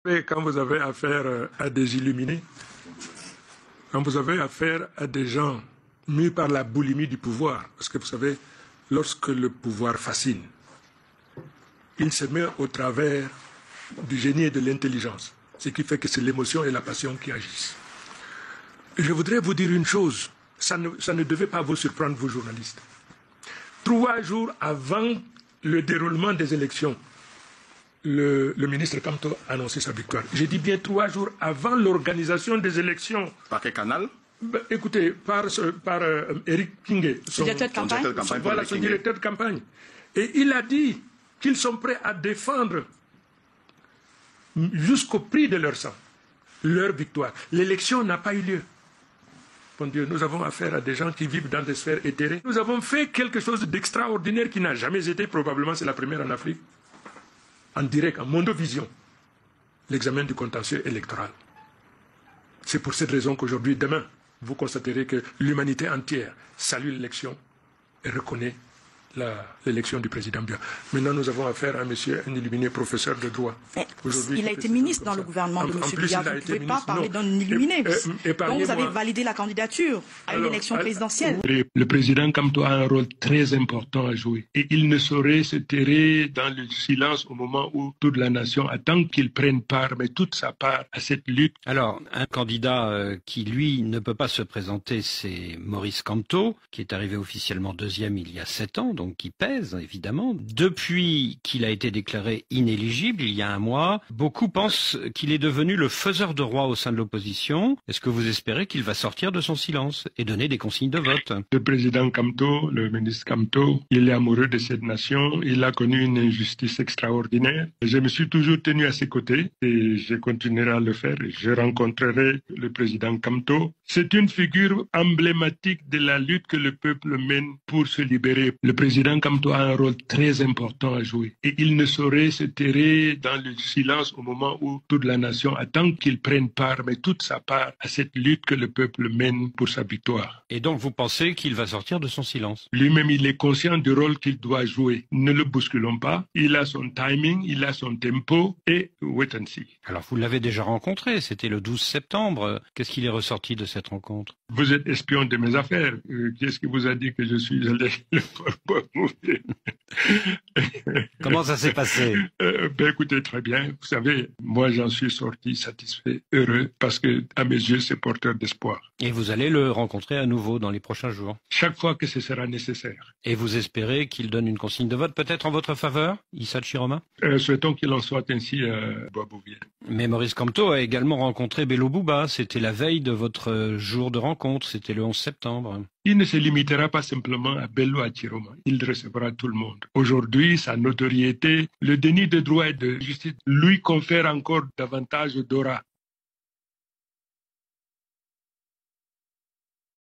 Et quand vous avez affaire à des illuminés, quand vous avez affaire à des gens mus par la boulimie du pouvoir, parce que vous savez, lorsque le pouvoir fascine, il se met au travers du génie et de l'intelligence, ce qui fait que c'est l'émotion et la passion qui agissent. Je voudrais vous dire une chose, ça ne devait pas vous surprendre, vous journalistes. 3 jours avant le déroulement des élections, le ministre Kamto a annoncé sa victoire. J'ai dit bien 3 jours avant l'organisation des élections. Par quel canal? Écoutez, par Eric Kingé, son directeur de campagne. Et il a dit qu'ils sont prêts à défendre jusqu'au prix de leur sang leur victoire. L'élection n'a pas eu lieu. Bon Dieu, nous avons affaire à des gens qui vivent dans des sphères éthérées. Nous avons fait quelque chose d'extraordinaire qui n'a jamais été, probablement c'est la première en Afrique, en direct, en mondovision, l'examen du contentieux électoral. C'est pour cette raison qu'aujourd'hui, demain, vous constaterez que l'humanité entière salue l'élection et reconnaît l'élection du président Biya. Maintenant, nous avons affaire à un illuminé professeur de droit. Il a été ministre dans le gouvernement de M. Biya. Vous ne pouvez pas parler d'un illuminé. Donc vous avez validé la candidature à une élection présidentielle. Le président Kamto a un rôle très important à jouer. Et il ne saurait se terrer dans le silence au moment où toute la nation attend qu'il prenne part, mais toute sa part à cette lutte. Alors, un candidat qui, lui, ne peut pas se présenter, c'est Maurice Kamto, qui est arrivé officiellement 2e il y a 7 ans, donc qui pèse, évidemment. Depuis qu'il a été déclaré inéligible, il y a un mois, beaucoup pensent qu'il est devenu le faiseur de roi au sein de l'opposition. Est-ce que vous espérez qu'il va sortir de son silence et donner des consignes de vote? Le président Kamto, le ministre Kamto, il est amoureux de cette nation. Il a connu une injustice extraordinaire. Je me suis toujours tenu à ses côtés et je continuerai à le faire. Je rencontrerai le président Kamto. C'est une figure emblématique de la lutte que le peuple mène pour se libérer. Le président Kamto a un rôle très important à jouer et il ne saurait se terrer dans le silence au moment où toute la nation attend qu'il prenne part, mais toute sa part, à cette lutte que le peuple mène pour sa victoire. Et donc vous pensez qu'il va sortir de son silence? Lui-même, il est conscient du rôle qu'il doit jouer. Ne le bousculons pas. Il a son timing, il a son tempo et wait and see. Alors vous l'avez déjà rencontré, c'était le 12 septembre. Qu'est-ce qu'il est ressorti de cette rencontre? Vous êtes espion de mes affaires. Qu'est-ce qui vous a dit que je suis allé le voir mourir? Comment ça s'est passé? Écoutez, très bien. Vous savez, moi j'en suis sorti satisfait, heureux, parce que à mes yeux c'est porteur d'espoir. Et vous allez le rencontrer à nouveau dans les prochains jours? Chaque fois que ce sera nécessaire. Et vous espérez qu'il donne une consigne de vote peut-être en votre faveur, Issa Tshiroma? Souhaitons qu'il en soit ainsi à Boisbouvier. Mais Maurice Kamto a également rencontré Bello Bouba. C'était la veille de votre jour de rencontre, c'était le 11 septembre. Il ne se limitera pas simplement à Bello Tshiroma, il recevra tout le monde. Aujourd'hui, sa notoriété, le déni de droit et de justice lui confère encore davantage d'aura.